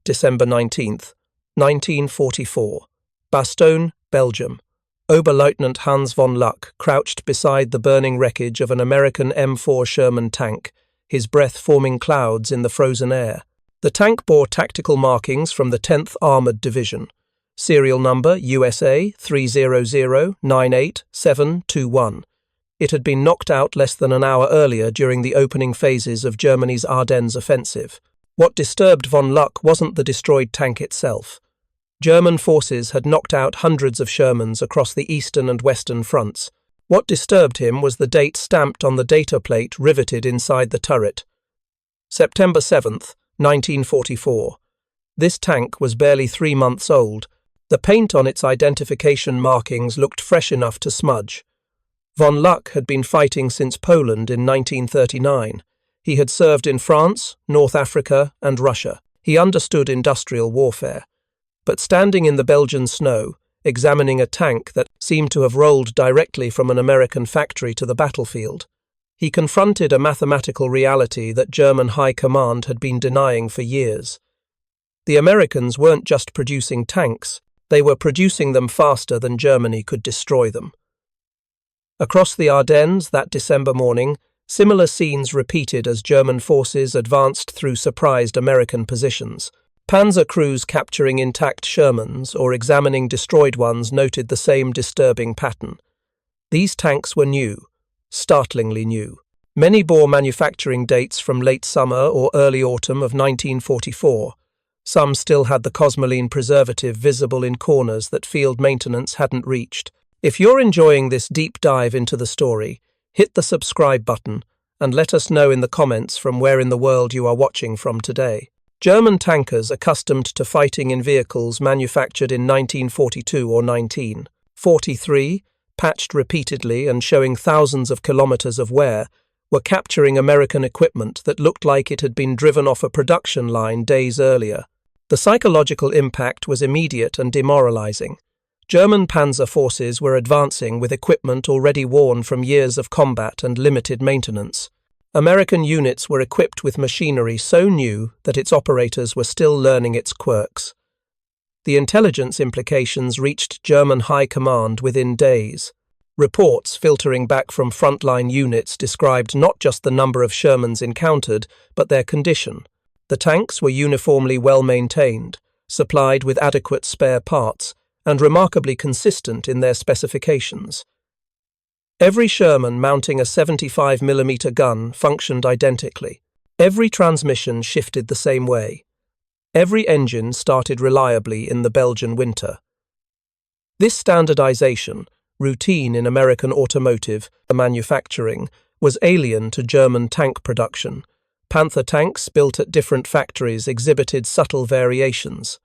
December 19th, 1944. Bastogne, Belgium. Oberleutnant Hans von Luck crouched beside the burning wreckage of an American M4 Sherman tank, his breath forming clouds in the frozen air. The tank bore tactical markings from the 10th Armored Division. Serial number USA 300-98721. It had been knocked out less than an hour earlier during the opening phases of Germany's Ardennes offensive. What disturbed von Luck wasn't the destroyed tank itself. German forces had knocked out hundreds of Shermans across the eastern and western fronts. What disturbed him was the date stamped on the data plate riveted inside the turret. September 7th, 1944. This tank was barely 3 months old. The paint on its identification markings looked fresh enough to smudge. Von Luck had been fighting since Poland in 1939. He had served in France, North Africa, and Russia. He understood industrial warfare. But standing in the Belgian snow, examining a tank that seemed to have rolled directly from an American factory to the battlefield, he confronted a mathematical reality that German high command had been denying for years. The Americans weren't just producing tanks, they were producing them faster than Germany could destroy them. Across the Ardennes that December morning, similar scenes repeated as German forces advanced through surprised American positions. Panzer crews capturing intact Shermans or examining destroyed ones noted the same disturbing pattern. These tanks were new, startlingly new. Many bore manufacturing dates from late summer or early autumn of 1944. Some still had the cosmoline preservative visible in corners that field maintenance hadn't reached. If you're enjoying this deep dive into the story, hit the subscribe button and let us know in the comments from where in the world you are watching from today. German tankers accustomed to fighting in vehicles manufactured in 1942 or 1943, patched repeatedly and showing thousands of kilometers of wear, were capturing American equipment that looked like it had been driven off a production line days earlier. The psychological impact was immediate and demoralizing. German panzer forces were advancing with equipment already worn from years of combat and limited maintenance. American units were equipped with machinery so new that its operators were still learning its quirks. The intelligence implications reached German high command within days. Reports filtering back from frontline units described not just the number of Shermans encountered, but their condition. The tanks were uniformly well maintained, supplied with adequate spare parts, and remarkably consistent in their specifications. Every Sherman mounting a 75mm gun functioned identically. Every transmission shifted the same way. Every engine started reliably in the Belgian winter. This standardization, routine in American automotive manufacturing, was alien to German tank production. Panther tanks built at different factories exhibited subtle variations.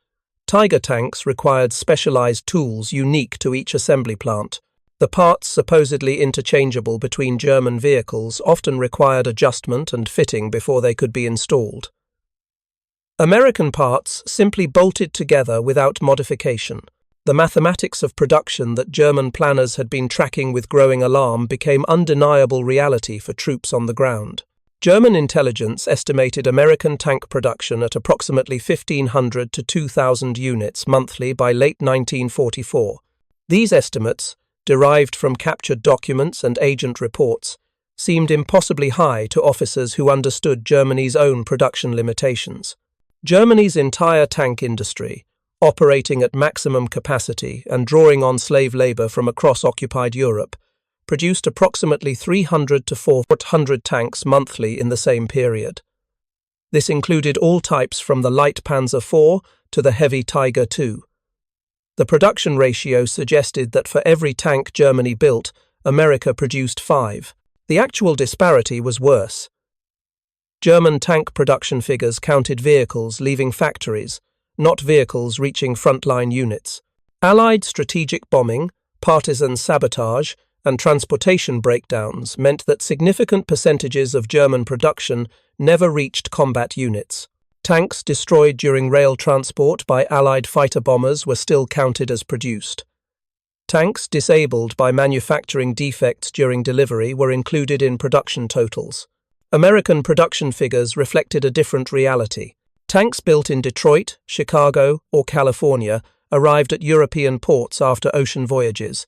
Tiger tanks required specialized tools unique to each assembly plant. The parts, supposedly interchangeable between German vehicles, often required adjustment and fitting before they could be installed. American parts simply bolted together without modification. The mathematics of production that German planners had been tracking with growing alarm became undeniable reality for troops on the ground. German intelligence estimated American tank production at approximately 1,500 to 2,000 units monthly by late 1944. These estimates, derived from captured documents and agent reports, seemed impossibly high to officers who understood Germany's own production limitations. Germany's entire tank industry, operating at maximum capacity and drawing on slave labor from across occupied Europe, produced approximately 300 to 400 tanks monthly in the same period. This included all types from the light Panzer IV to the heavy Tiger II. The production ratio suggested that for every tank Germany built, America produced 5. The actual disparity was worse. German tank production figures counted vehicles leaving factories, not vehicles reaching frontline units. Allied strategic bombing, partisan sabotage, and transportation breakdowns meant that significant percentages of German production never reached combat units. Tanks destroyed during rail transport by Allied fighter bombers were still counted as produced. Tanks disabled by manufacturing defects during delivery were included in production totals. American production figures reflected a different reality. Tanks built in Detroit, Chicago, or California arrived at European ports after ocean voyages,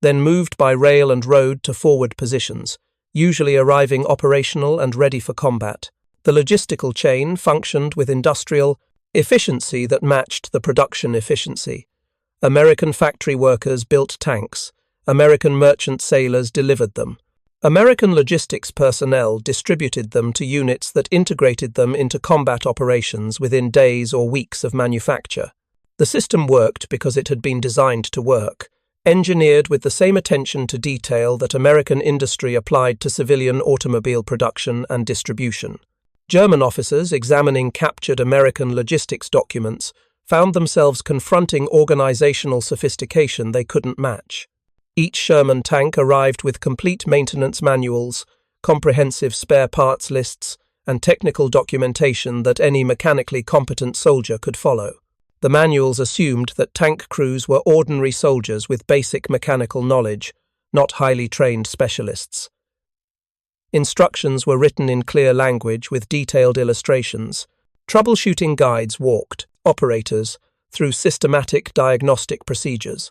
then moved by rail and road to forward positions, usually arriving operational and ready for combat. The logistical chain functioned with industrial efficiency that matched the production efficiency. American factory workers built tanks. American merchant sailors delivered them. American logistics personnel distributed them to units that integrated them into combat operations within days or weeks of manufacture. The system worked because it had been designed to work, engineered with the same attention to detail that American industry applied to civilian automobile production and distribution. German officers examining captured American logistics documents found themselves confronting organizational sophistication they couldn't match. Each Sherman tank arrived with complete maintenance manuals, comprehensive spare parts lists, and technical documentation that any mechanically competent soldier could follow. The manuals assumed that tank crews were ordinary soldiers with basic mechanical knowledge, not highly trained specialists. Instructions were written in clear language with detailed illustrations. Troubleshooting guides walked operators through systematic diagnostic procedures.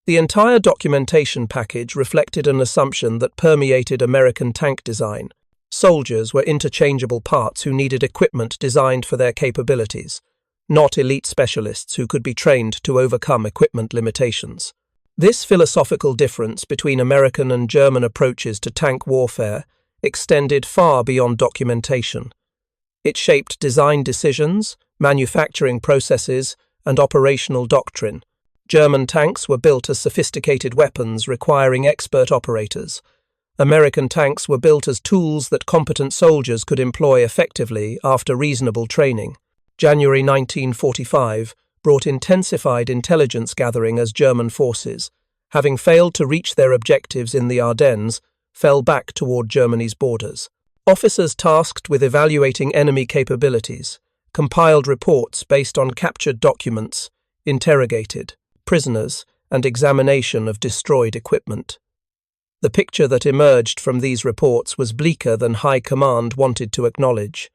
The entire documentation package reflected an assumption that permeated American tank design. Soldiers were interchangeable parts who needed equipment designed for their capabilities, not elite specialists who could be trained to overcome equipment limitations. This philosophical difference between American and German approaches to tank warfare extended far beyond documentation. It shaped design decisions, manufacturing processes, and operational doctrine. German tanks were built as sophisticated weapons requiring expert operators. American tanks were built as tools that competent soldiers could employ effectively after reasonable training. January 1945 brought intensified intelligence gathering as German forces, having failed to reach their objectives in the Ardennes, fell back toward Germany's borders. Officers tasked with evaluating enemy capabilities compiled reports based on captured documents, interrogated prisoners, and examination of destroyed equipment. The picture that emerged from these reports was bleaker than High Command wanted to acknowledge.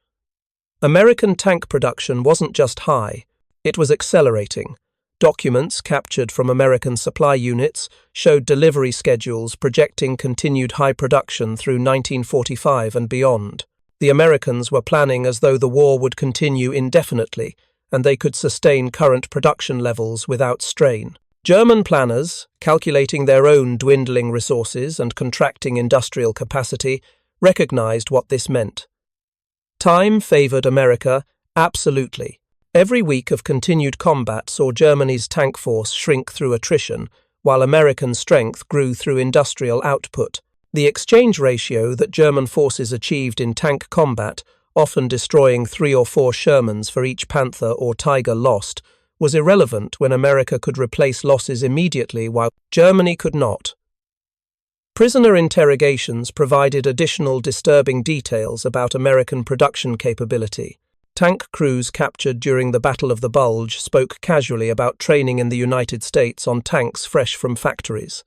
American tank production wasn't just high, it was accelerating. Documents captured from American supply units showed delivery schedules projecting continued high production through 1945 and beyond. The Americans were planning as though the war would continue indefinitely, and they could sustain current production levels without strain. German planners, calculating their own dwindling resources and contracting industrial capacity, recognized what this meant. Time favored America, absolutely. Every week of continued combat saw Germany's tank force shrink through attrition, while American strength grew through industrial output. The exchange ratio that German forces achieved in tank combat, often destroying 3 or 4 Shermans for each Panther or Tiger lost, was irrelevant when America could replace losses immediately while Germany could not. Prisoner interrogations provided additional disturbing details about American production capability. Tank crews captured during the Battle of the Bulge spoke casually about training in the United States on tanks fresh from factories.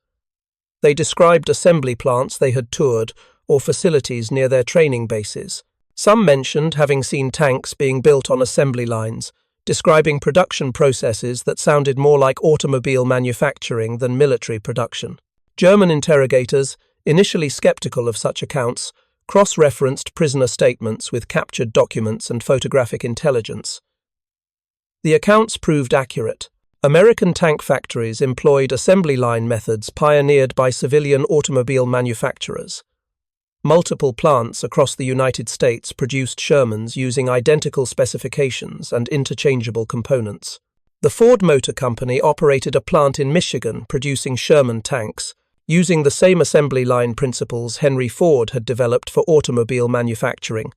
They described assembly plants they had toured or facilities near their training bases. Some mentioned having seen tanks being built on assembly lines, describing production processes that sounded more like automobile manufacturing than military production. German interrogators, initially skeptical of such accounts, cross-referenced prisoner statements with captured documents and photographic intelligence. The accounts proved accurate. American tank factories employed assembly line methods pioneered by civilian automobile manufacturers. Multiple plants across the United States produced Shermans using identical specifications and interchangeable components. The Ford Motor Company operated a plant in Michigan producing Sherman tanks, using the same assembly line principles Henry Ford had developed for automobile manufacturing.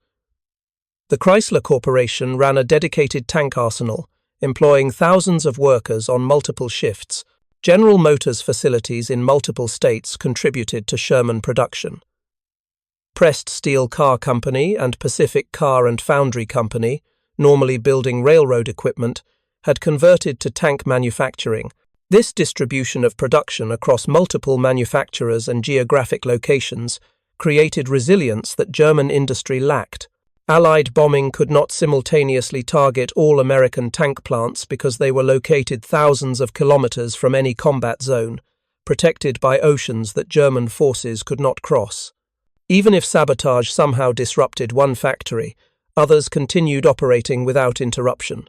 The Chrysler Corporation ran a dedicated tank arsenal, employing thousands of workers on multiple shifts. General Motors facilities in multiple states contributed to Sherman production. Pressed Steel Car Company and Pacific Car and Foundry Company, normally building railroad equipment, had converted to tank manufacturing. This distribution of production across multiple manufacturers and geographic locations created resilience that German industry lacked. Allied bombing could not simultaneously target all American tank plants because they were located thousands of kilometers from any combat zone, protected by oceans that German forces could not cross. Even if sabotage somehow disrupted one factory, others continued operating without interruption.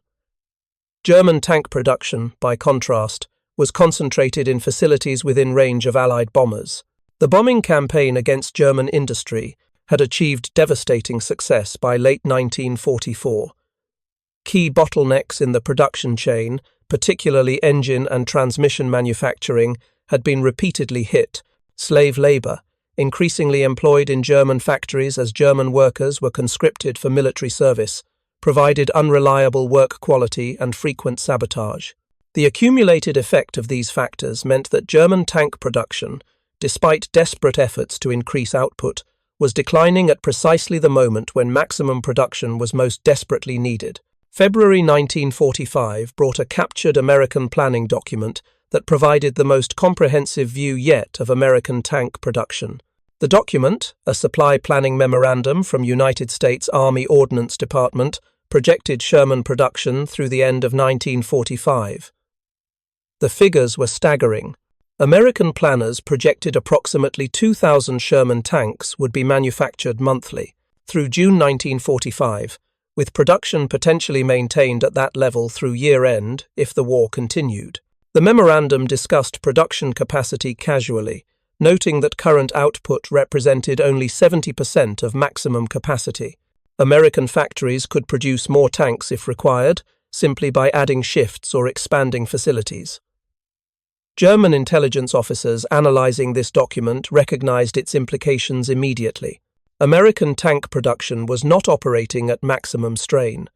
German tank production, by contrast, was concentrated in facilities within range of Allied bombers. The bombing campaign against German industry had achieved devastating success by late 1944. Key bottlenecks in the production chain, particularly engine and transmission manufacturing, had been repeatedly hit. Slave labor, increasingly employed in German factories as German workers were conscripted for military service, provided unreliable work quality and frequent sabotage. The accumulated effect of these factors meant that German tank production, despite desperate efforts to increase output, was declining at precisely the moment when maximum production was most desperately needed. February 1945 brought a captured American planning document that provided the most comprehensive view yet of American tank production. The document, a supply planning memorandum from United States Army Ordnance Department, projected Sherman production through the end of 1945. The figures were staggering. American planners projected approximately 2,000 Sherman tanks would be manufactured monthly through June 1945, with production potentially maintained at that level through year-end if the war continued. The memorandum discussed production capacity casually, noting that current output represented only 70% of maximum capacity. American factories could produce more tanks if required, simply by adding shifts or expanding facilities. German intelligence officers analyzing this document recognized its implications immediately. American tank production was not operating at maximum strain.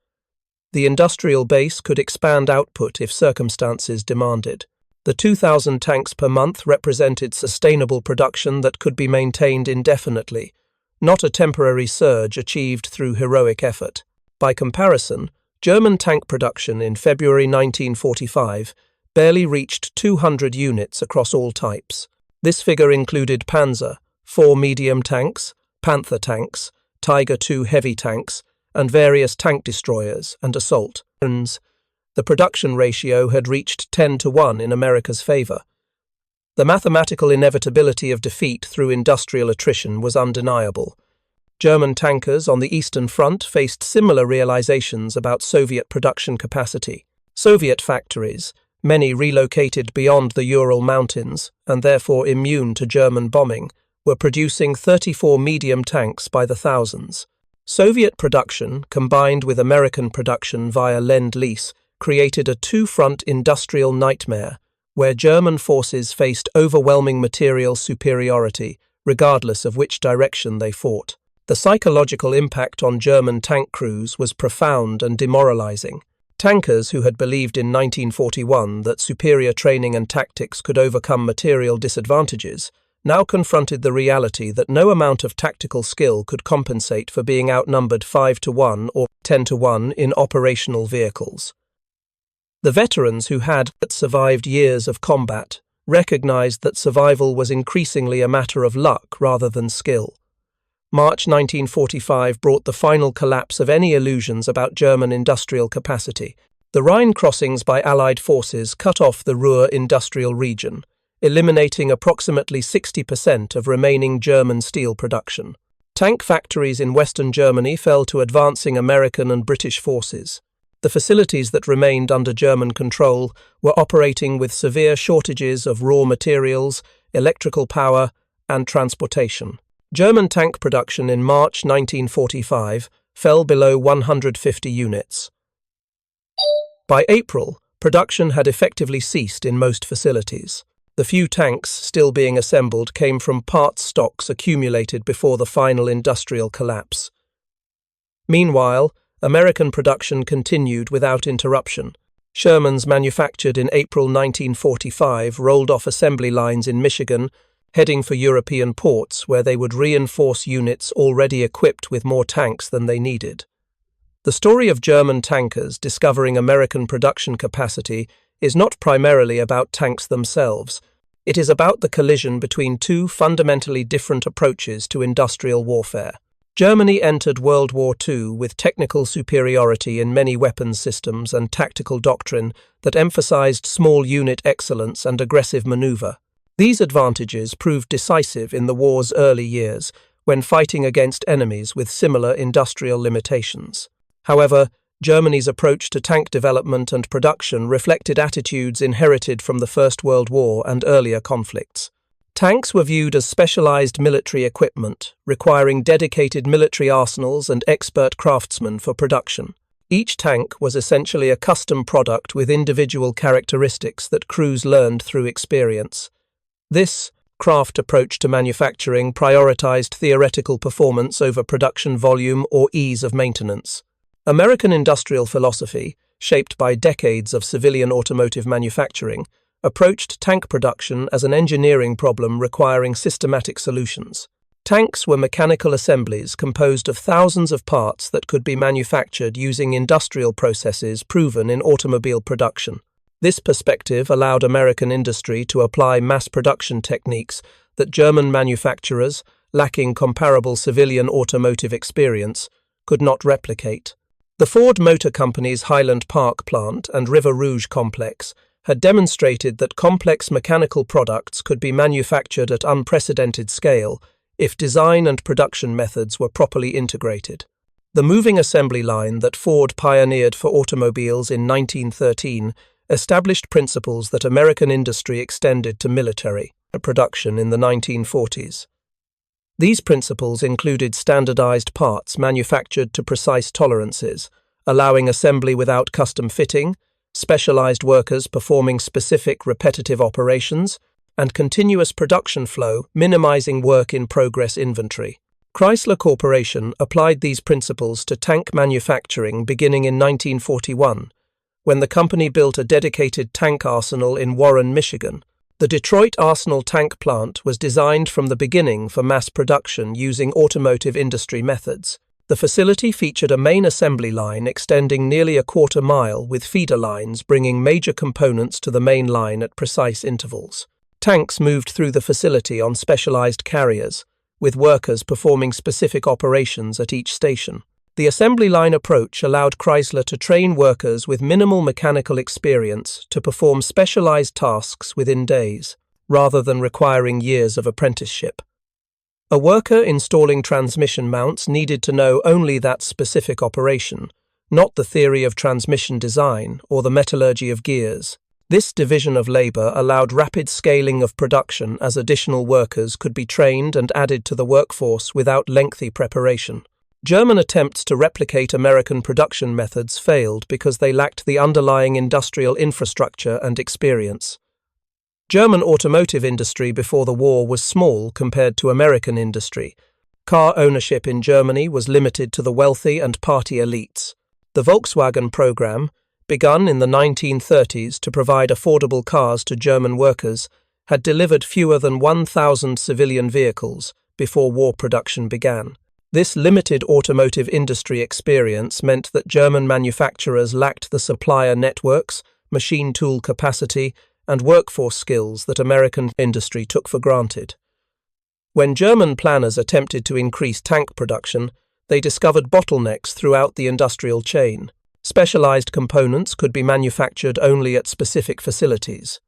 The industrial base could expand output if circumstances demanded. The 2,000 tanks per month represented sustainable production that could be maintained indefinitely, not a temporary surge achieved through heroic effort. By comparison, German tank production in February 1945 barely reached 200 units across all types. This figure included Panzer, 4 medium tanks, Panther tanks, Tiger II heavy tanks, and various tank destroyers and assault. The production ratio had reached 10-1 in America's favor. The mathematical inevitability of defeat through industrial attrition was undeniable. German tankers on the Eastern Front faced similar realizations about Soviet production capacity. Soviet factories, many relocated beyond the Ural Mountains and therefore immune to German bombing, were producing 34 medium tanks by the thousands. Soviet production, combined with American production via Lend-Lease, created a two-front industrial nightmare where German forces faced overwhelming material superiority, regardless of which direction they fought. The psychological impact on German tank crews was profound and demoralizing. Tankers who had believed in 1941 that superior training and tactics could overcome material disadvantages now confronted the reality that no amount of tactical skill could compensate for being outnumbered 5-1 or 10-1 in operational vehicles. The veterans who had survived years of combat recognized that survival was increasingly a matter of luck rather than skill. March 1945 brought the final collapse of any illusions about German industrial capacity. The Rhine crossings by Allied forces cut off the Ruhr industrial region, eliminating approximately 60% of remaining German steel production. Tank factories in Western Germany fell to advancing American and British forces. The facilities that remained under German control were operating with severe shortages of raw materials, electrical power, and transportation. German tank production in March 1945 fell below 150 units. By April, production had effectively ceased in most facilities. The few tanks still being assembled came from parts stocks accumulated before the final industrial collapse. Meanwhile, American production continued without interruption. Shermans manufactured in April 1945 rolled off assembly lines in Michigan, heading for European ports where they would reinforce units already equipped with more tanks than they needed. The story of German tankers discovering American production capacity is not primarily about tanks themselves. It is about the collision between two fundamentally different approaches to industrial warfare. Germany entered World War II with technical superiority in many weapons systems and tactical doctrine that emphasized small unit excellence and aggressive maneuver. These advantages proved decisive in the war's early years, when fighting against enemies with similar industrial limitations. However, Germany's approach to tank development and production reflected attitudes inherited from the First World War and earlier conflicts. Tanks were viewed as specialized military equipment, requiring dedicated military arsenals and expert craftsmen for production. Each tank was essentially a custom product with individual characteristics that crews learned through experience. This craft approach to manufacturing prioritized theoretical performance over production volume or ease of maintenance. American industrial philosophy, shaped by decades of civilian automotive manufacturing, approached tank production as an engineering problem requiring systematic solutions. Tanks were mechanical assemblies composed of thousands of parts that could be manufactured using industrial processes proven in automobile production. This perspective allowed American industry to apply mass production techniques that German manufacturers, lacking comparable civilian automotive experience, could not replicate. The Ford Motor Company's Highland Park plant and River Rouge complex had demonstrated that complex mechanical products could be manufactured at unprecedented scale if design and production methods were properly integrated. The moving assembly line that Ford pioneered for automobiles in 1913 established principles that American industry extended to military production in the 1940s. These principles included standardized parts manufactured to precise tolerances, allowing assembly without custom fitting, specialized workers performing specific repetitive operations, and continuous production flow, minimizing work-in-progress inventory. Chrysler Corporation applied these principles to tank manufacturing beginning in 1941, when the company built a dedicated tank arsenal in Warren, Michigan. The Detroit Arsenal tank plant was designed from the beginning for mass production using automotive industry methods. The facility featured a main assembly line extending nearly a quarter mile with feeder lines bringing major components to the main line at precise intervals. Tanks moved through the facility on specialized carriers, with workers performing specific operations at each station. The assembly line approach allowed Chrysler to train workers with minimal mechanical experience to perform specialized tasks within days, rather than requiring years of apprenticeship. A worker installing transmission mounts needed to know only that specific operation, not the theory of transmission design or the metallurgy of gears. This division of labor allowed rapid scaling of production as additional workers could be trained and added to the workforce without lengthy preparation. German attempts to replicate American production methods failed because they lacked the underlying industrial infrastructure and experience. German automotive industry before the war was small compared to American industry. Car ownership in Germany was limited to the wealthy and party elites. The Volkswagen program, begun in the 1930s to provide affordable cars to German workers, had delivered fewer than 1,000 civilian vehicles before war production began. This limited automotive industry experience meant that German manufacturers lacked the supplier networks, machine tool capacity, and workforce skills that American industry took for granted. When German planners attempted to increase tank production, they discovered bottlenecks throughout the industrial chain. Specialized components could be manufactured only at specific facilities.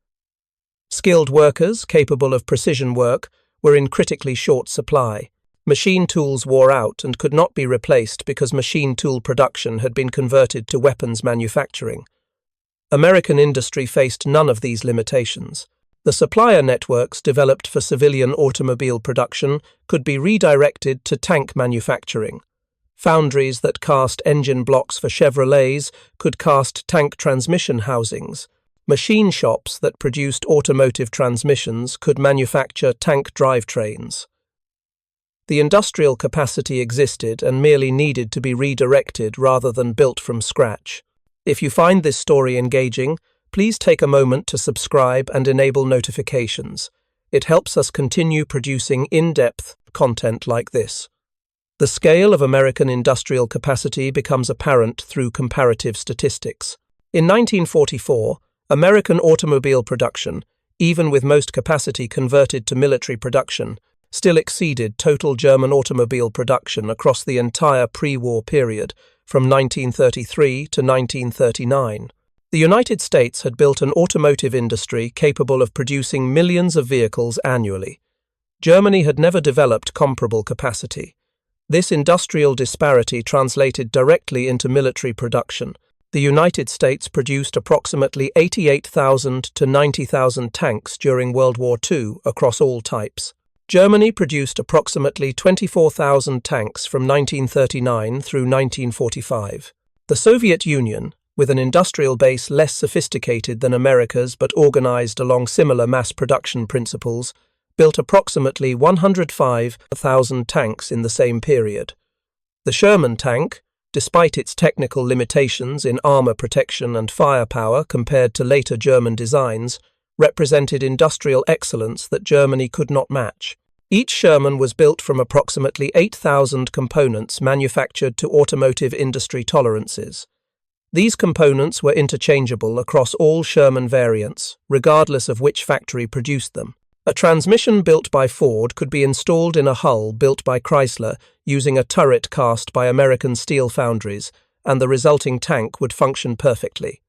Skilled workers capable of precision work were in critically short supply. Machine tools wore out and could not be replaced because machine tool production had been converted to weapons manufacturing. American industry faced none of these limitations. The supplier networks developed for civilian automobile production could be redirected to tank manufacturing. Foundries that cast engine blocks for Chevrolets could cast tank transmission housings. Machine shops that produced automotive transmissions could manufacture tank drivetrains. The industrial capacity existed and merely needed to be redirected rather than built from scratch. If you find this story engaging, please take a moment to subscribe and enable notifications. It helps us continue producing in-depth content like this. The scale of American industrial capacity becomes apparent through comparative statistics. In 1944, American automobile production, even with most capacity converted to military production, still exceeded total German automobile production across the entire pre-war period from 1933 to 1939. The United States had built an automotive industry capable of producing millions of vehicles annually. Germany had never developed comparable capacity. This industrial disparity translated directly into military production. The United States produced approximately 88,000 to 90,000 tanks during World War II across all types. Germany produced approximately 24,000 tanks from 1939 through 1945. The Soviet Union, with an industrial base less sophisticated than America's but organized along similar mass production principles, built approximately 105,000 tanks in the same period. The Sherman tank, despite its technical limitations in armor protection and firepower compared to later German designs, represented industrial excellence that Germany could not match. Each Sherman was built from approximately 8,000 components manufactured to automotive industry tolerances. These components were interchangeable across all Sherman variants, regardless of which factory produced them. A transmission built by Ford could be installed in a hull built by Chrysler using a turret cast by American steel foundries, and the resulting tank would function perfectly.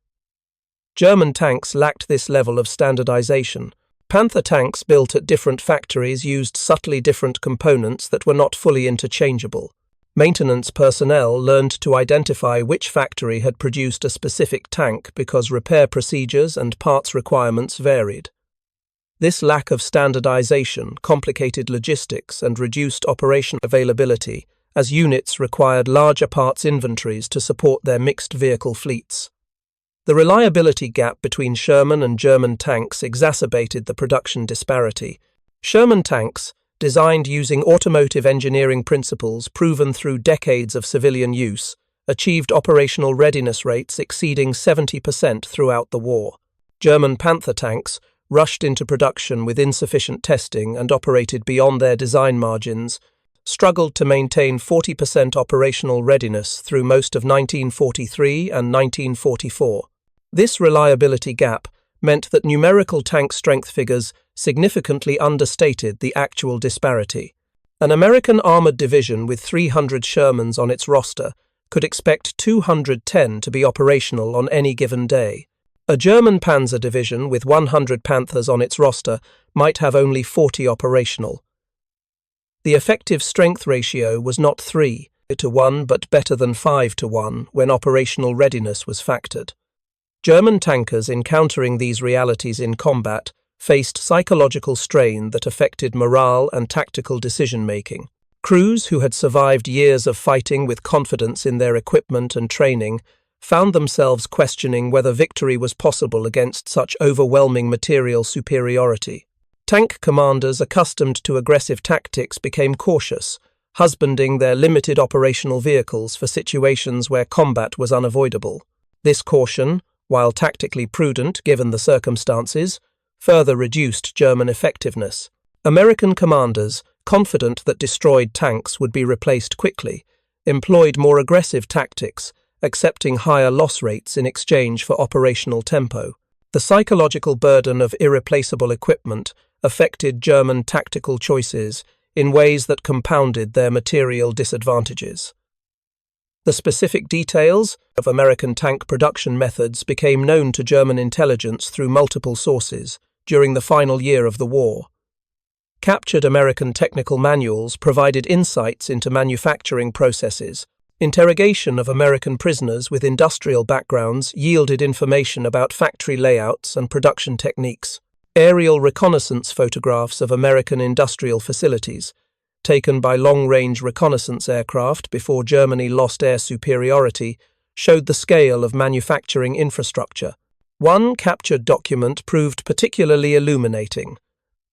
German tanks lacked this level of standardization. Panther tanks built at different factories used subtly different components that were not fully interchangeable. Maintenance personnel learned to identify which factory had produced a specific tank because repair procedures and parts requirements varied. This lack of standardization complicated logistics and reduced operation availability, as units required larger parts inventories to support their mixed vehicle fleets. The reliability gap between Sherman and German tanks exacerbated the production disparity. Sherman tanks, designed using automotive engineering principles proven through decades of civilian use, achieved operational readiness rates exceeding 70% throughout the war. German Panther tanks rushed into production with insufficient testing and operated beyond their design margins, struggled to maintain 40% operational readiness through most of 1943 and 1944. This reliability gap meant that numerical tank strength figures significantly understated the actual disparity. An American armored division with 300 Shermans on its roster could expect 210 to be operational on any given day. A German panzer division with 100 Panthers on its roster might have only 40 operational. The effective strength ratio was not 3-to-1 but better than 5-to-1 when operational readiness was factored. German tankers encountering these realities in combat faced psychological strain that affected morale and tactical decision-making. Crews who had survived years of fighting with confidence in their equipment and training found themselves questioning whether victory was possible against such overwhelming material superiority. Tank commanders accustomed to aggressive tactics became cautious, husbanding their limited operational vehicles for situations where combat was unavoidable. This caution, while tactically prudent given the circumstances, further reduced German effectiveness. American commanders, confident that destroyed tanks would be replaced quickly, employed more aggressive tactics, accepting higher loss rates in exchange for operational tempo. The psychological burden of irreplaceable equipment affected German tactical choices in ways that compounded their material disadvantages. The specific details of American tank production methods became known to German intelligence through multiple sources during the final year of the war. Captured American technical manuals provided insights into manufacturing processes. Interrogation of American prisoners with industrial backgrounds yielded information about factory layouts and production techniques. Aerial reconnaissance photographs of American industrial facilities, taken by long-range reconnaissance aircraft before Germany lost air superiority, showed the scale of manufacturing infrastructure. One captured document proved particularly illuminating.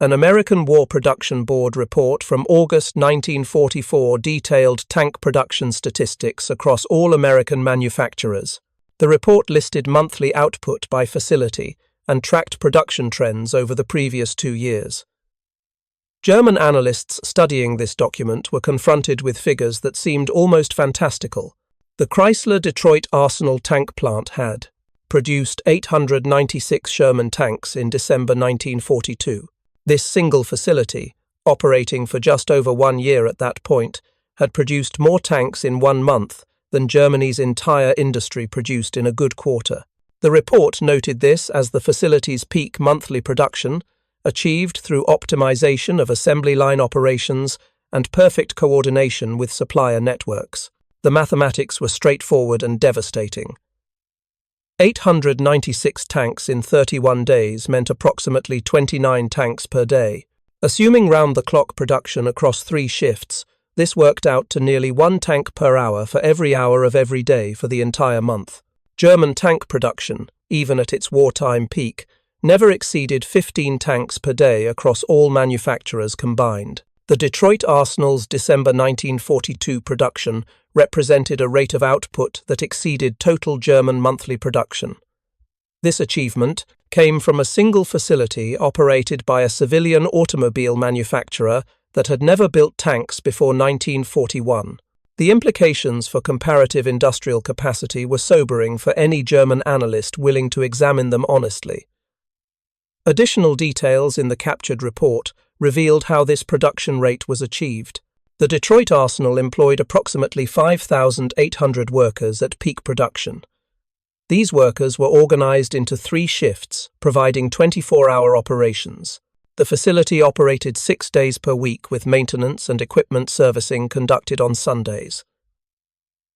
An American War Production Board report from August 1944 detailed tank production statistics across all American manufacturers. The report listed monthly output by facility and tracked production trends over the previous 2 years. German analysts studying this document were confronted with figures that seemed almost fantastical. The Chrysler Detroit Arsenal tank plant had produced 896 Sherman tanks in December 1942. This single facility, operating for just over 1 year at that point, had produced more tanks in 1 month than Germany's entire industry produced in a good quarter. The report noted this as the facility's peak monthly production, achieved through optimization of assembly line operations and perfect coordination with supplier networks. The mathematics were straightforward and devastating. 896 tanks in 31 days meant approximately 29 tanks per day. Assuming round-the-clock production across 3 shifts, this worked out to nearly 1 tank per hour for every hour of every day for the entire month. German tank production, even at its wartime peak, never exceeded 15 tanks per day across all manufacturers combined. The Detroit Arsenal's December 1942 production represented a rate of output that exceeded total German monthly production. This achievement came from a single facility operated by a civilian automobile manufacturer that had never built tanks before 1941. The implications for comparative industrial capacity were sobering for any German analyst willing to examine them honestly. Additional details in the captured report revealed how this production rate was achieved. The Detroit Arsenal employed approximately 5,800 workers at peak production. These workers were organized into 3 shifts, providing 24-hour operations. The facility operated 6 days per week with maintenance and equipment servicing conducted on Sundays.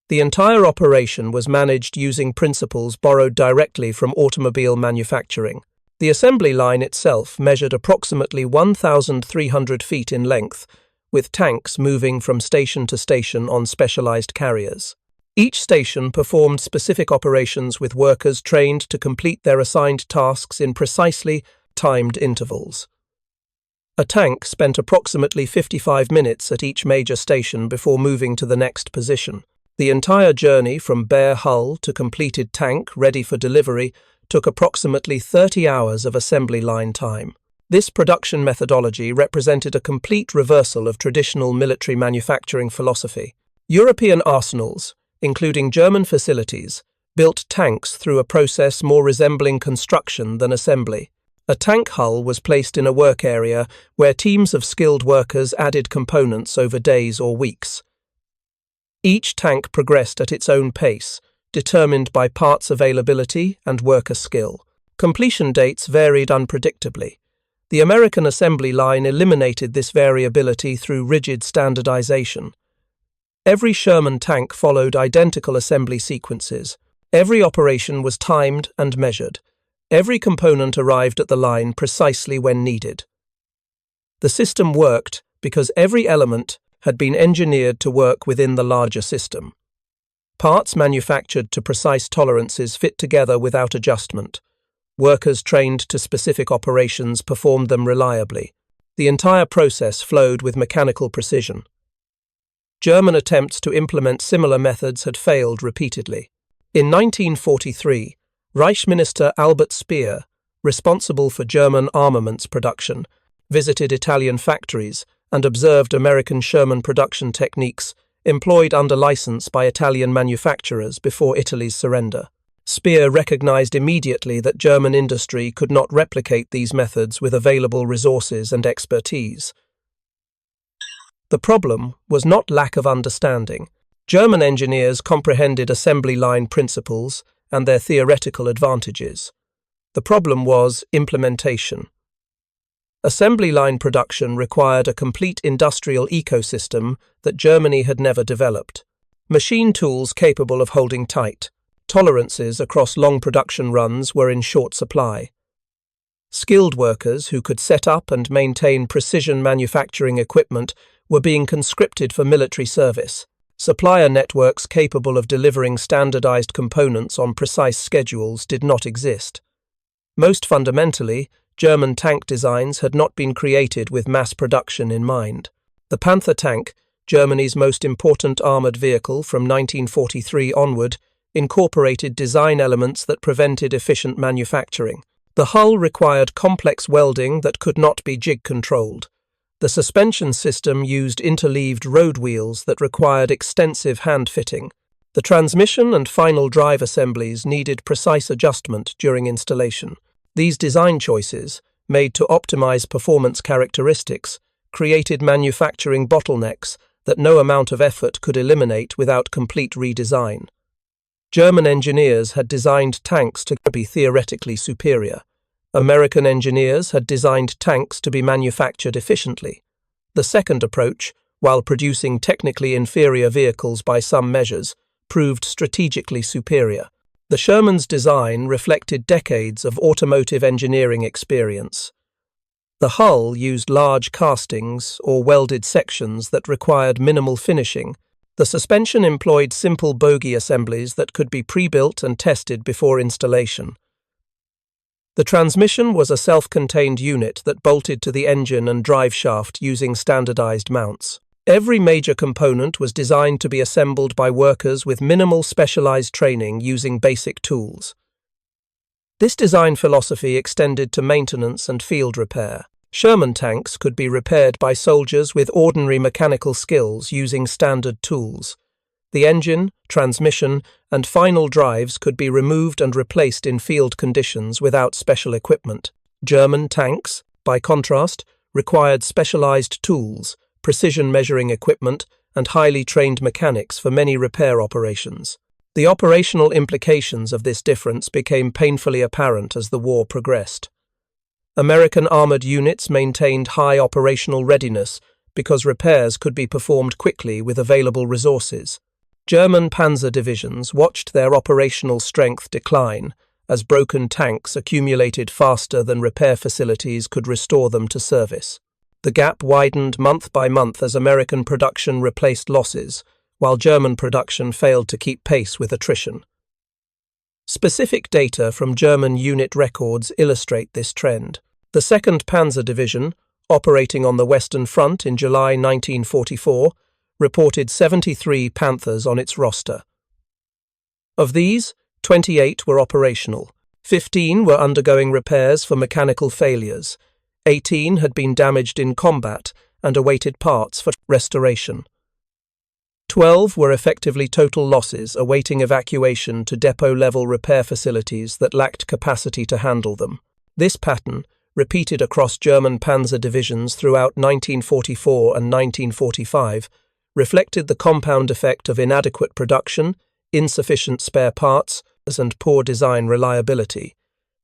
The entire operation was managed using principles borrowed directly from automobile manufacturing. The assembly line itself measured approximately 1,300 feet in length, with tanks moving from station to station on specialized carriers. Each station performed specific operations with workers trained to complete their assigned tasks in precisely timed intervals. A tank spent approximately 55 minutes at each major station before moving to the next position. The entire journey from bare hull to completed tank ready for delivery took approximately 30 hours of assembly line time. This production methodology represented a complete reversal of traditional military manufacturing philosophy. European arsenals, including German facilities, built tanks through a process more resembling construction than assembly. A tank hull was placed in a work area where teams of skilled workers added components over days or weeks. Each tank progressed at its own pace, determined by parts availability and worker skill. Completion dates varied unpredictably. The American assembly line eliminated this variability through rigid standardization. Every Sherman tank followed identical assembly sequences. Every operation was timed and measured. Every component arrived at the line precisely when needed. The system worked because every element had been engineered to work within the larger system. Parts manufactured to precise tolerances fit together without adjustment. Workers trained to specific operations performed them reliably. The entire process flowed with mechanical precision. German attempts to implement similar methods had failed repeatedly. In 1943, Reich Minister Albert Speer, responsible for German armaments production, visited Italian factories and observed American Sherman production techniques employed under license by Italian manufacturers before Italy's surrender. Speer recognized immediately that German industry could not replicate these methods with available resources and expertise. The problem was not lack of understanding. German engineers comprehended assembly line principles and their theoretical advantages. The problem was implementation. Assembly line production required a complete industrial ecosystem that Germany had never developed. Machine tools capable of holding tight. Tolerances across long production runs were in short supply. Skilled workers who could set up and maintain precision manufacturing equipment were being conscripted for military service. Supplier networks capable of delivering standardized components on precise schedules did not exist. Most fundamentally, German tank designs had not been created with mass production in mind. The Panther tank, Germany's most important armored vehicle from 1943 onward, incorporated design elements that prevented efficient manufacturing. The hull required complex welding that could not be jig-controlled. The suspension system used interleaved road wheels that required extensive hand-fitting. The transmission and final drive assemblies needed precise adjustment during installation. These design choices, made to optimize performance characteristics, created manufacturing bottlenecks that no amount of effort could eliminate without complete redesign. German engineers had designed tanks to be theoretically superior. American engineers had designed tanks to be manufactured efficiently. The second approach, while producing technically inferior vehicles by some measures, proved strategically superior. The Sherman's design reflected decades of automotive engineering experience. The hull used large castings or welded sections that required minimal finishing. The suspension employed simple bogie assemblies that could be pre-built and tested before installation. The transmission was a self-contained unit that bolted to the engine and drive shaft using standardized mounts. Every major component was designed to be assembled by workers with minimal specialized training using basic tools. This design philosophy extended to maintenance and field repair. Sherman tanks could be repaired by soldiers with ordinary mechanical skills using standard tools. The engine, transmission, and final drives could be removed and replaced in field conditions without special equipment. German tanks, by contrast, required specialized tools, precision measuring equipment, and highly trained mechanics for many repair operations. The operational implications of this difference became painfully apparent as the war progressed. American armored units maintained high operational readiness because repairs could be performed quickly with available resources. German panzer divisions watched their operational strength decline as broken tanks accumulated faster than repair facilities could restore them to service. The gap widened month by month as American production replaced losses, while German production failed to keep pace with attrition. Specific data from German unit records illustrate this trend. The 2nd Panzer Division, operating on the Western Front in July 1944, reported 73 Panthers on its roster. Of these, 28 were operational, 15 were undergoing repairs for mechanical failures, 18 had been damaged in combat and awaited parts for restoration. 12 were effectively total losses awaiting evacuation to depot-level repair facilities that lacked capacity to handle them. This pattern, repeated across German panzer divisions throughout 1944 and 1945, reflected the compound effect of inadequate production, insufficient spare parts, and poor design reliability.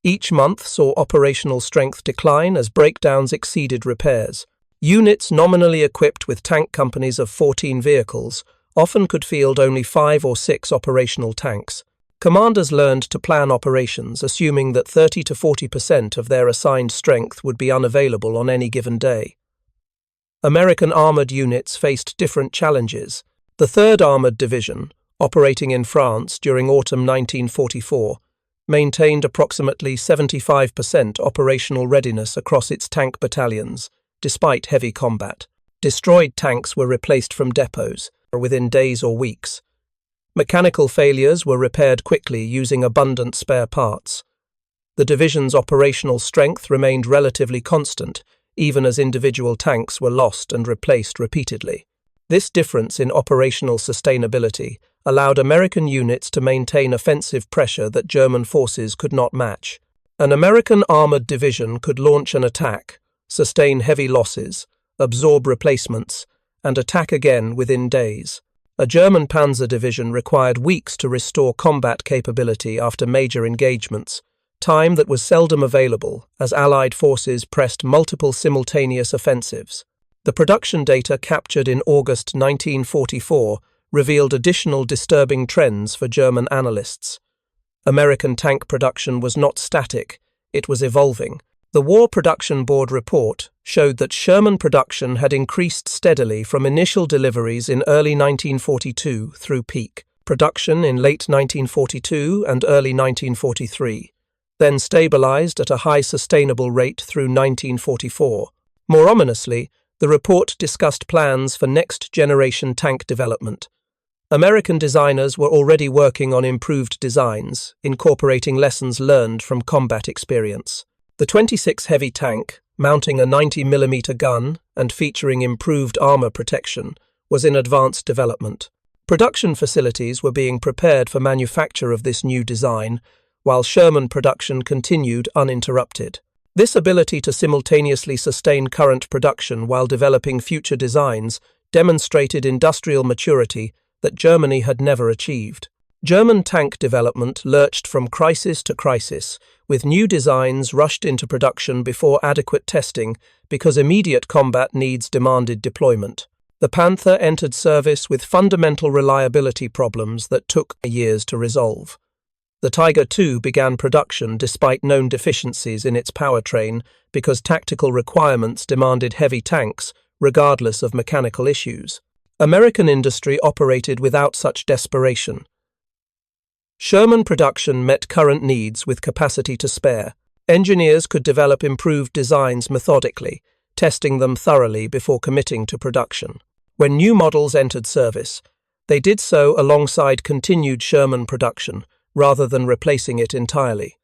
Each month saw operational strength decline as breakdowns exceeded repairs. Units nominally equipped with tank companies of 14 vehicles often could field only 5 or 6 operational tanks. Commanders learned to plan operations assuming that 30 to 40% of their assigned strength would be unavailable on any given day. American armored units faced different challenges. The 3rd Armored Division, operating in France during autumn 1944, maintained approximately 75% operational readiness across its tank battalions, despite heavy combat. Destroyed tanks were replaced from depots within days or weeks. Mechanical failures were repaired quickly using abundant spare parts. The division's operational strength remained relatively constant, even as individual tanks were lost and replaced repeatedly. This difference in operational sustainability allowed American units to maintain offensive pressure that German forces could not match. An American armored division could launch an attack, sustain heavy losses, absorb replacements, and attack again within days. A German panzer division required weeks to restore combat capability after major engagements, time that was seldom available as Allied forces pressed multiple simultaneous offensives. The production data captured in August 1944 revealed additional disturbing trends for German analysts. American tank production was not static, it was evolving. The War Production Board report showed that Sherman production had increased steadily from initial deliveries in early 1942 through peak production in late 1942 and early 1943, then stabilized at a high sustainable rate through 1944. More ominously, the report discussed plans for next-generation tank development. American designers were already working on improved designs, incorporating lessons learned from combat experience. The 26 heavy tank, mounting a 90mm gun and featuring improved armor protection, was in advanced development. Production facilities were being prepared for manufacture of this new design, while Sherman production continued uninterrupted. This ability to simultaneously sustain current production while developing future designs demonstrated industrial maturity that Germany had never achieved. German tank development lurched from crisis to crisis, with new designs rushed into production before adequate testing because immediate combat needs demanded deployment. The Panther entered service with fundamental reliability problems that took years to resolve. The Tiger II began production despite known deficiencies in its powertrain because tactical requirements demanded heavy tanks, regardless of mechanical issues. American industry operated without such desperation. Sherman production met current needs with capacity to spare. Engineers could develop improved designs methodically, testing them thoroughly before committing to production. When new models entered service, they did so alongside continued Sherman production, rather than replacing it entirely.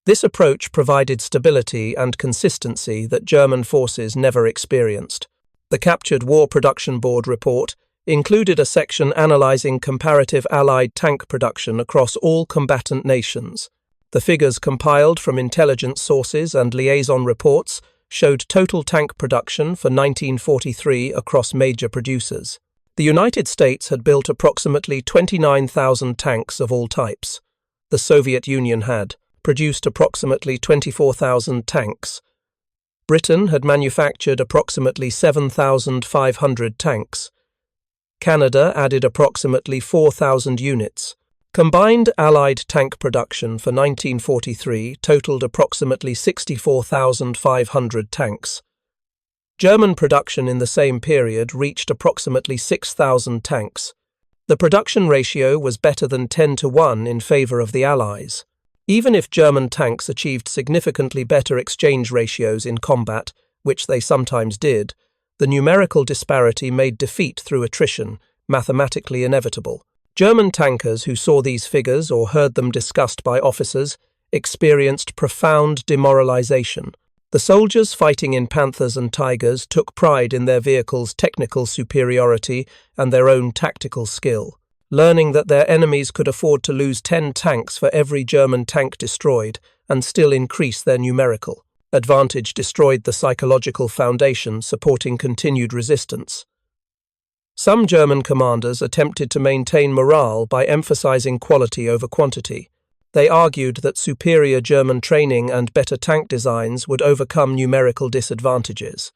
This approach provided stability and consistency that German forces never experienced. The Captured War Production Board report included a section analyzing comparative Allied tank production across all combatant nations. The figures compiled from intelligence sources and liaison reports showed total tank production for 1943 across major producers. The United States had built approximately 29,000 tanks of all types. The Soviet Union had produced approximately 24,000 tanks. Britain had manufactured approximately 7,500 tanks. Canada added approximately 4,000 units. Combined Allied tank production for 1943 totaled approximately 64,500 tanks. German production in the same period reached approximately 6,000 tanks. The production ratio was better than 10-1 in favor of the Allies. Even if German tanks achieved significantly better exchange ratios in combat, which they sometimes did, the numerical disparity made defeat through attrition mathematically inevitable. German tankers who saw these figures or heard them discussed by officers experienced profound demoralization. The soldiers fighting in Panthers and Tigers took pride in their vehicles' technical superiority and their own tactical skill. Learning that their enemies could afford to lose 10 tanks for every German tank destroyed and still increase their numerical advantage destroyed the psychological foundation supporting continued resistance. Some German commanders attempted to maintain morale by emphasizing quality over quantity. They argued that superior German training and better tank designs would overcome numerical disadvantages.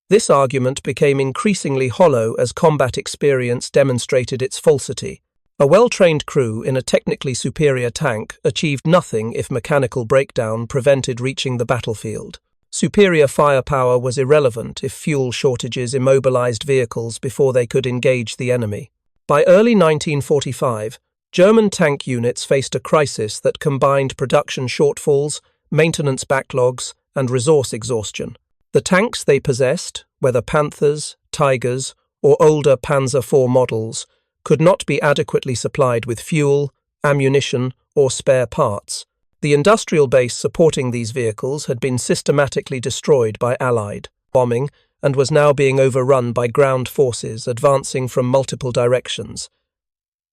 This argument became increasingly hollow as combat experience demonstrated its falsity. A well-trained crew in a technically superior tank achieved nothing if mechanical breakdown prevented reaching the battlefield. Superior firepower was irrelevant if fuel shortages immobilized vehicles before they could engage the enemy. By early 1945, German tank units faced a crisis that combined production shortfalls, maintenance backlogs, and resource exhaustion. The tanks they possessed, whether Panthers, Tigers, or older Panzer IV models, could not be adequately supplied with fuel, ammunition, or spare parts. The industrial base supporting these vehicles had been systematically destroyed by Allied bombing and was now being overrun by ground forces advancing from multiple directions.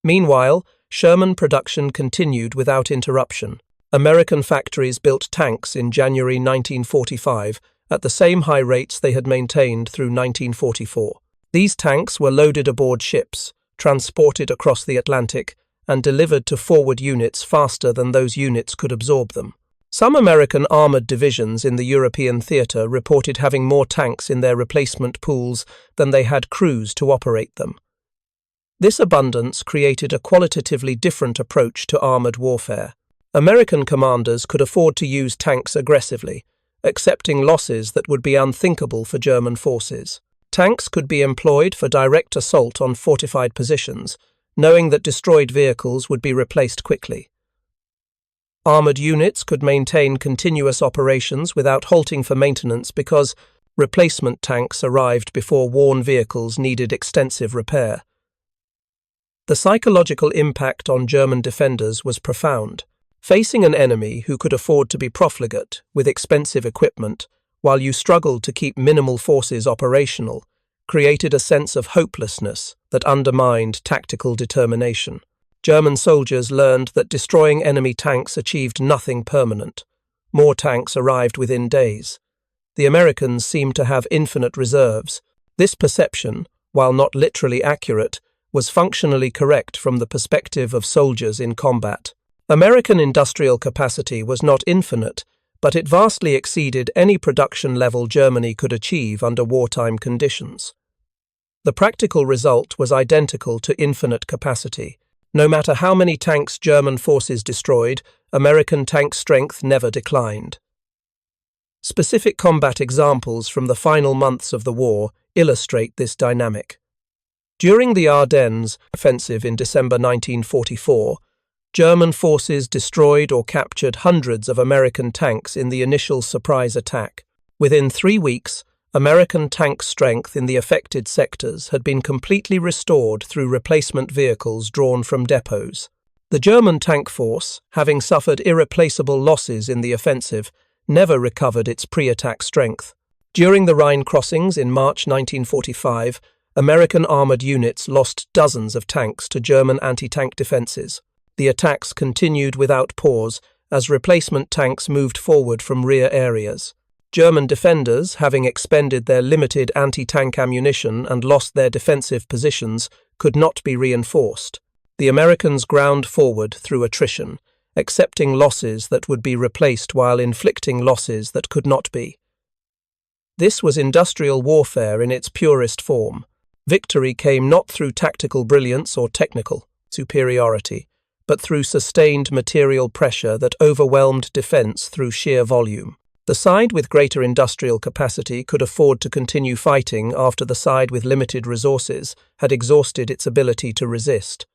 Meanwhile, Sherman production continued without interruption. American factories built tanks in January 1945 at the same high rates they had maintained through 1944. These tanks were loaded aboard ships, transported across the Atlantic, and delivered to forward units faster than those units could absorb them. Some American armored divisions in the European theater reported having more tanks in their replacement pools than they had crews to operate them. This abundance created a qualitatively different approach to armored warfare. American commanders could afford to use tanks aggressively, accepting losses that would be unthinkable for German forces. Tanks could be employed for direct assault on fortified positions, knowing that destroyed vehicles would be replaced quickly. Armored units could maintain continuous operations without halting for maintenance because replacement tanks arrived before worn vehicles needed extensive repair. The psychological impact on German defenders was profound. Facing an enemy who could afford to be profligate with expensive equipment, while you struggled to keep minimal forces operational, created a sense of hopelessness that undermined tactical determination. German soldiers learned that destroying enemy tanks achieved nothing permanent. more tanks arrived within days. The Americans seemed to have infinite reserves. This perception, while not literally accurate, was functionally correct from the perspective of soldiers in combat. American industrial capacity was not infinite, but it vastly exceeded any production level Germany could achieve under wartime conditions. The practical result was identical to infinite capacity. No matter how many tanks German forces destroyed, American tank strength never declined. Specific combat examples from the final months of the war illustrate this dynamic. During the Ardennes offensive in December 1944, German forces destroyed or captured hundreds of American tanks in the initial surprise attack. Within 3 weeks, American tank strength in the affected sectors had been completely restored through replacement vehicles drawn from depots. The German tank force, having suffered irreplaceable losses in the offensive, never recovered its pre-attack strength. During the Rhine crossings in March 1945, American armored units lost dozens of tanks to German anti-tank defenses. The attacks continued without pause as replacement tanks moved forward from rear areas. German defenders, having expended their limited anti-tank ammunition and lost their defensive positions, could not be reinforced. The Americans ground forward through attrition, accepting losses that would be replaced while inflicting losses that could not be. This was industrial warfare in its purest form. Victory came not through tactical brilliance or technical superiority, but through sustained material pressure that overwhelmed defense through sheer volume. The side with greater industrial capacity could afford to continue fighting after the side with limited resources had exhausted its ability to resist.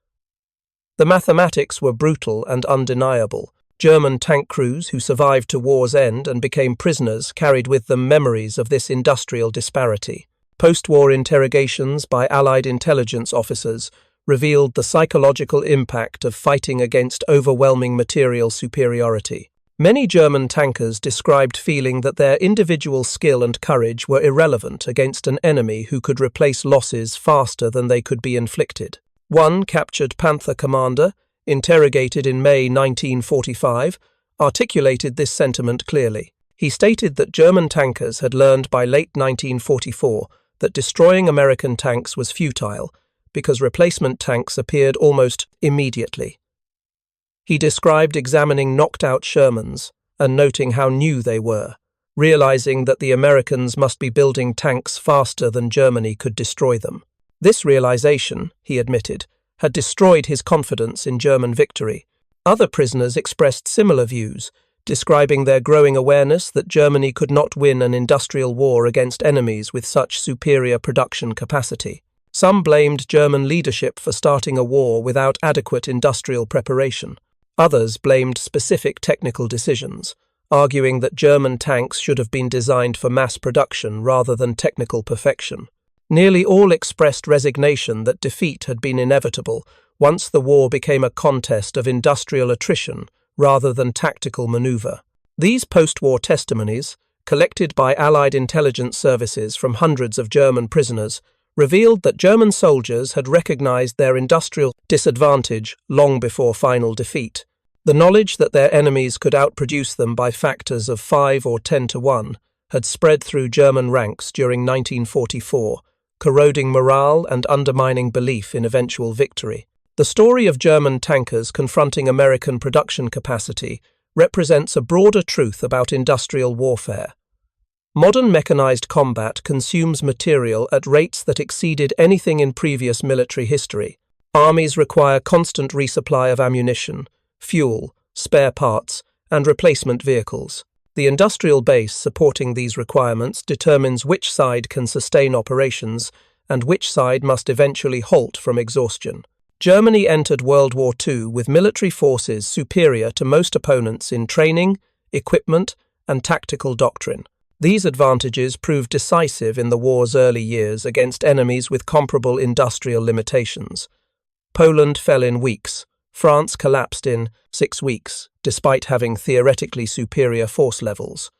The mathematics were brutal and undeniable. German tank crews who survived to war's end and became prisoners carried with them memories of this industrial disparity. Post-war interrogations by Allied intelligence officers revealed the psychological impact of fighting against overwhelming material superiority. Many German tankers described feeling that their individual skill and courage were irrelevant against an enemy who could replace losses faster than they could be inflicted. One captured Panther commander, interrogated in May 1945, articulated this sentiment clearly. He stated that German tankers had learned by late 1944 that destroying American tanks was futile, because replacement tanks appeared almost immediately. He described examining knocked-out Shermans and noting how new they were, realizing that the Americans must be building tanks faster than Germany could destroy them. This realization, he admitted, had destroyed his confidence in German victory. Other prisoners expressed similar views, describing their growing awareness that Germany could not win an industrial war against enemies with such superior production capacity. Some blamed German leadership for starting a war without adequate industrial preparation. Others blamed specific technical decisions, arguing that German tanks should have been designed for mass production rather than technical perfection. Nearly all expressed resignation that defeat had been inevitable once the war became a contest of industrial attrition rather than tactical maneuver. These post-war testimonies, collected by Allied intelligence services from hundreds of German prisoners, revealed that German soldiers had recognized their industrial disadvantage long before final defeat. The knowledge that their enemies could outproduce them by factors of 5 or 10 to 1 had spread through German ranks during 1944, corroding morale and undermining belief in eventual victory. The story of German tankers confronting American production capacity represents a broader truth about industrial warfare. Modern mechanized combat consumes material at rates that exceeded anything in previous military history. Armies require constant resupply of ammunition, fuel, spare parts, and replacement vehicles. The industrial base supporting these requirements determines which side can sustain operations and which side must eventually halt from exhaustion. Germany entered World War II with military forces superior to most opponents in training, equipment, and tactical doctrine. These advantages proved decisive in the war's early years against enemies with comparable industrial limitations. Poland fell in weeks. France collapsed in 6 weeks, despite having theoretically superior force levels.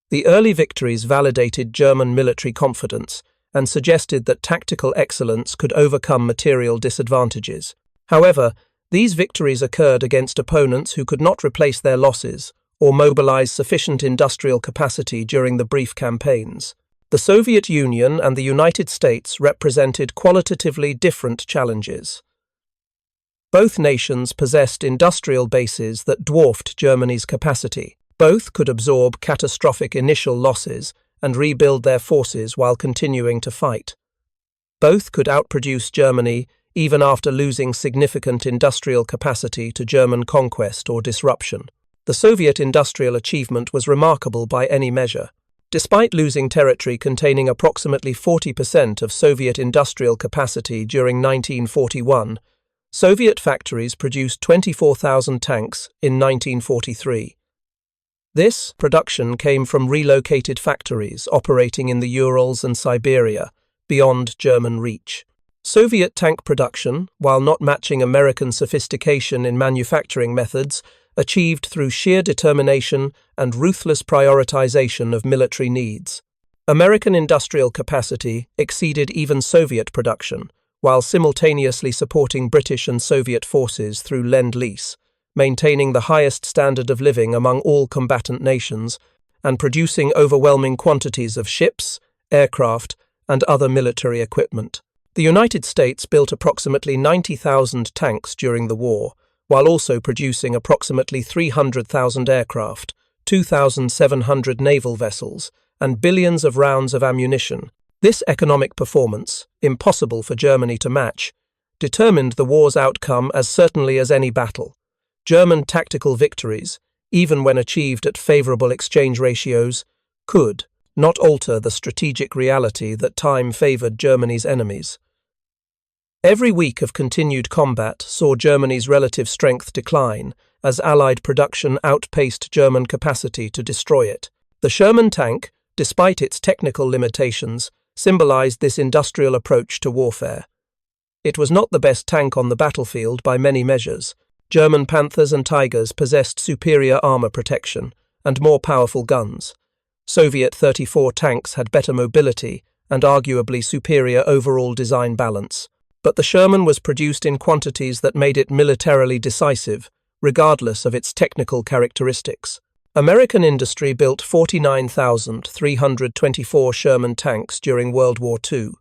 The early victories validated German military confidence and suggested that tactical excellence could overcome material disadvantages. However, these victories occurred against opponents who could not replace their losses or mobilize sufficient industrial capacity during the brief campaigns. The Soviet Union and the United States represented qualitatively different challenges. Both nations possessed industrial bases that dwarfed Germany's capacity. Both could absorb catastrophic initial losses and rebuild their forces while continuing to fight. Both could outproduce Germany even after losing significant industrial capacity to German conquest or disruption. The Soviet industrial achievement was remarkable by any measure. Despite losing territory containing approximately 40% of Soviet industrial capacity during 1941, Soviet factories produced 24,000 tanks in 1943. This production came from relocated factories operating in the Urals and Siberia, beyond German reach. Soviet tank production, while not matching American sophistication in manufacturing methods, achieved through sheer determination and ruthless prioritization of military needs. American industrial capacity exceeded even Soviet production, while simultaneously supporting British and Soviet forces through Lend-Lease, maintaining the highest standard of living among all combatant nations, and producing overwhelming quantities of ships, aircraft, and other military equipment. The United States built approximately 90,000 tanks during the war, while also producing approximately 300,000 aircraft, 2,700 naval vessels, and billions of rounds of ammunition. This economic performance, impossible for Germany to match, determined the war's outcome as certainly as any battle. German tactical victories, even when achieved at favorable exchange ratios, could not alter the strategic reality that time favored Germany's enemies. Every week of continued combat saw Germany's relative strength decline as Allied production outpaced German capacity to destroy it. The Sherman tank, despite its technical limitations, symbolized this industrial approach to warfare. It was not the best tank on the battlefield by many measures. German Panthers and Tigers possessed superior armor protection and more powerful guns. Soviet 34 tanks had better mobility and arguably superior overall design balance. But the Sherman was produced in quantities that made it militarily decisive, regardless of its technical characteristics. American industry built 49,324 Sherman tanks during World War II.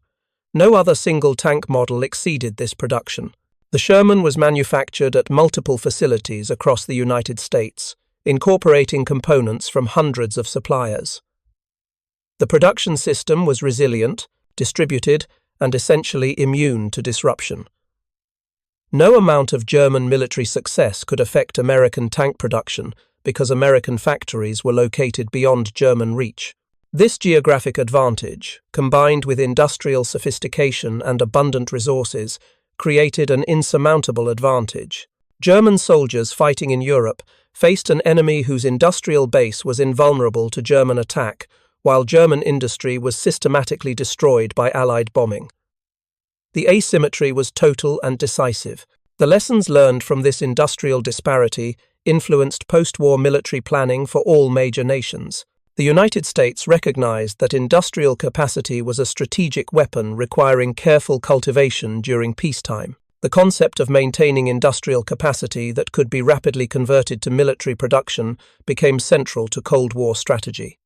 No other single tank model exceeded this production. The Sherman was manufactured at multiple facilities across the United States, incorporating components from hundreds of suppliers. The production system was resilient, distributed, and essentially immune to disruption. No amount of German military success could affect American tank production because American factories were located beyond German reach. This geographic advantage, combined with industrial sophistication and abundant resources, created an insurmountable advantage. German soldiers fighting in Europe faced an enemy whose industrial base was invulnerable to German attack, while German industry was systematically destroyed by Allied bombing. The asymmetry was total and decisive. The lessons learned from this industrial disparity influenced post-war military planning for all major nations. The United States recognized that industrial capacity was a strategic weapon requiring careful cultivation during peacetime. The concept of maintaining industrial capacity that could be rapidly converted to military production became central to Cold War strategy.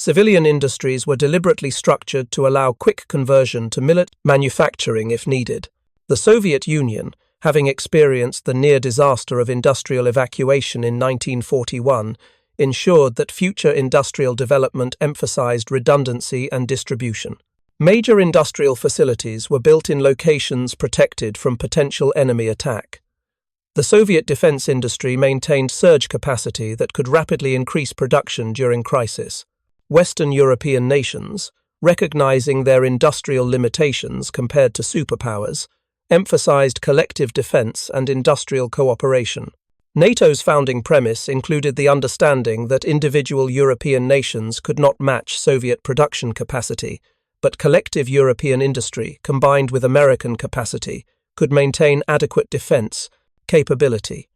Civilian industries were deliberately structured to allow quick conversion to military manufacturing if needed. The Soviet Union, having experienced the near disaster of industrial evacuation in 1941, ensured that future industrial development emphasized redundancy and distribution. Major industrial facilities were built in locations protected from potential enemy attack. The Soviet defense industry maintained surge capacity that could rapidly increase production during crisis. Western European nations, recognizing their industrial limitations compared to superpowers, emphasized collective defense and industrial cooperation. NATO's founding premise included the understanding that individual European nations could not match Soviet production capacity, but collective European industry, combined with American capacity, could maintain adequate defense capability.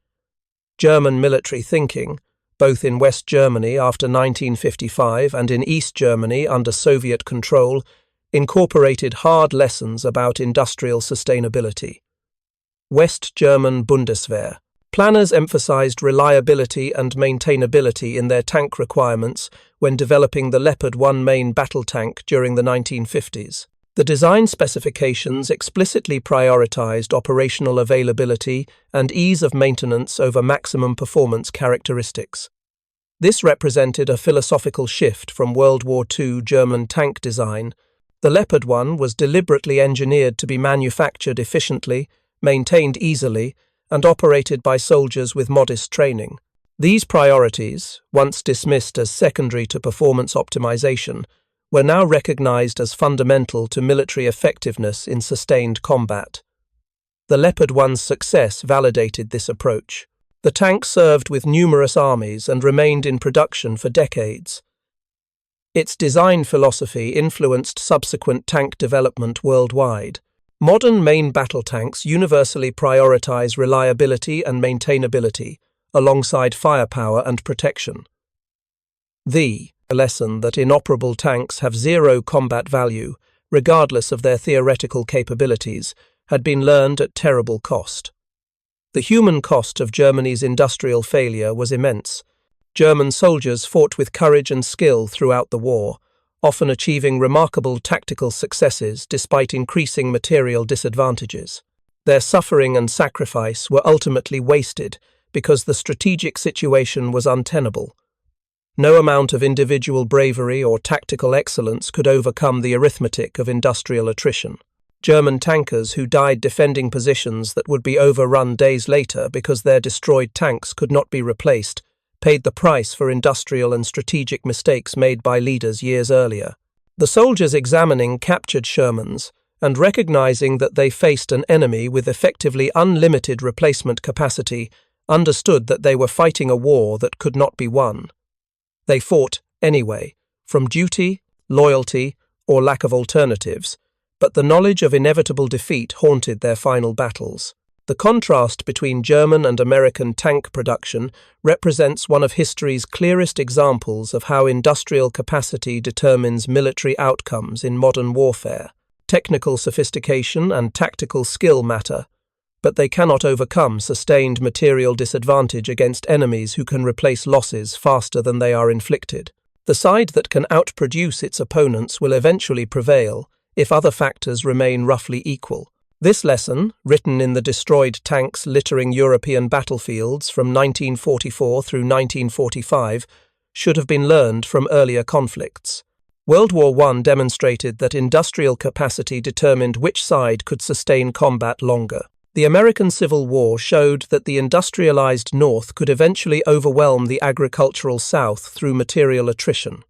German military thinking, both in West Germany after 1955 and in East Germany under Soviet control, incorporated hard lessons about industrial sustainability. West German Bundeswehr, Planners emphasized reliability and maintainability in their tank requirements when developing the Leopard 1 main battle tank during the 1950s. The design specifications explicitly prioritized operational availability and ease of maintenance over maximum performance characteristics. This represented a philosophical shift from World War II German tank design. The Leopard 1 was deliberately engineered to be manufactured efficiently, maintained easily, and operated by soldiers with modest training. These priorities, once dismissed as secondary to performance optimization, were now recognized as fundamental to military effectiveness in sustained combat. The Leopard 1's success validated this approach. The tank served with numerous armies and remained in production for decades. Its design philosophy influenced subsequent tank development worldwide. Modern main battle tanks universally prioritize reliability and maintainability, alongside firepower and protection. The lesson that inoperable tanks have zero combat value, regardless of their theoretical capabilities, had been learned at terrible cost. The human cost of Germany's industrial failure was immense. German soldiers fought with courage and skill throughout the war, often achieving remarkable tactical successes despite increasing material disadvantages. Their suffering and sacrifice were ultimately wasted because the strategic situation was untenable. No amount of individual bravery or tactical excellence could overcome the arithmetic of industrial attrition. German tankers who died defending positions that would be overrun days later because their destroyed tanks could not be replaced paid the price for industrial and strategic mistakes made by leaders years earlier. The soldiers examining captured Shermans and recognizing that they faced an enemy with effectively unlimited replacement capacity understood that they were fighting a war that could not be won. They fought anyway, from duty, loyalty, or lack of alternatives, but the knowledge of inevitable defeat haunted their final battles. The contrast between German and American tank production represents one of history's clearest examples of how industrial capacity determines military outcomes in modern warfare. Technical sophistication and tactical skill matter, but they cannot overcome sustained material disadvantage against enemies who can replace losses faster than they are inflicted. The side that can outproduce its opponents will eventually prevail if other factors remain roughly equal. This lesson, written in the destroyed tanks littering European battlefields from 1944 through 1945, should have been learned from earlier conflicts. World War I demonstrated that industrial capacity determined which side could sustain combat longer. The American Civil War showed that the industrialized North could eventually overwhelm the agricultural South through material attrition.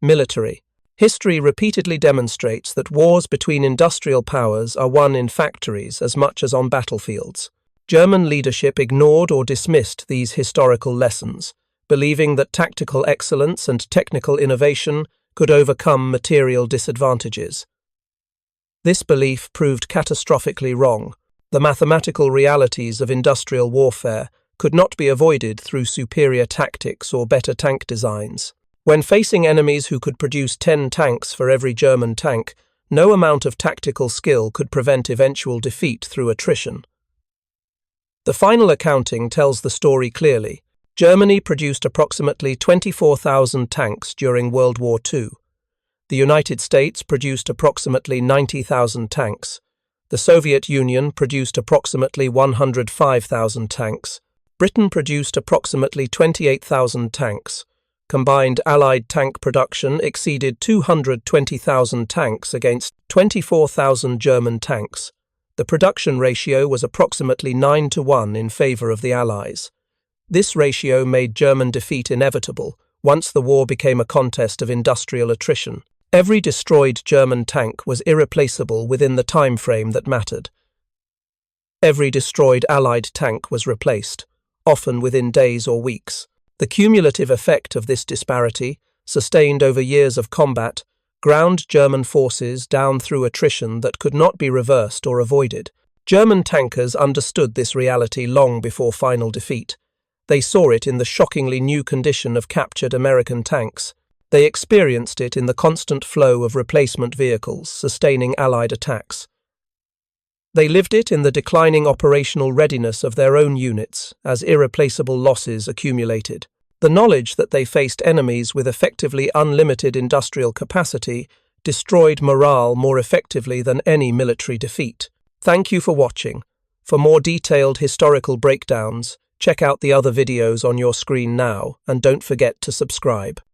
Military. History repeatedly demonstrates that wars between industrial powers are won in factories as much as on battlefields. German leadership ignored or dismissed these historical lessons, believing that tactical excellence and technical innovation could overcome material disadvantages. This belief proved catastrophically wrong. The mathematical realities of industrial warfare could not be avoided through superior tactics or better tank designs. When facing enemies who could produce 10 tanks for every German tank, no amount of tactical skill could prevent eventual defeat through attrition. The final accounting tells the story clearly. Germany produced approximately 24,000 tanks during World War II. The United States produced approximately 90,000 tanks. The Soviet Union produced approximately 105,000 tanks. Britain produced approximately 28,000 tanks. Combined Allied tank production exceeded 220,000 tanks against 24,000 German tanks. The production ratio was approximately 9-1 in favor of the Allies. This ratio made German defeat inevitable once the war became a contest of industrial attrition. Every destroyed German tank was irreplaceable within the time frame that mattered. Every destroyed Allied tank was replaced, often within days or weeks. The cumulative effect of this disparity, sustained over years of combat, ground German forces down through attrition that could not be reversed or avoided. German tankers understood this reality long before final defeat. They saw it in the shockingly new condition of captured American tanks. They experienced it in the constant flow of replacement vehicles sustaining Allied attacks. They lived it in the declining operational readiness of their own units as irreplaceable losses accumulated. The knowledge that they faced enemies with effectively unlimited industrial capacity destroyed morale more effectively than any military defeat. Thank you for watching. For more detailed historical breakdowns, check out the other videos on your screen now, and don't forget to subscribe.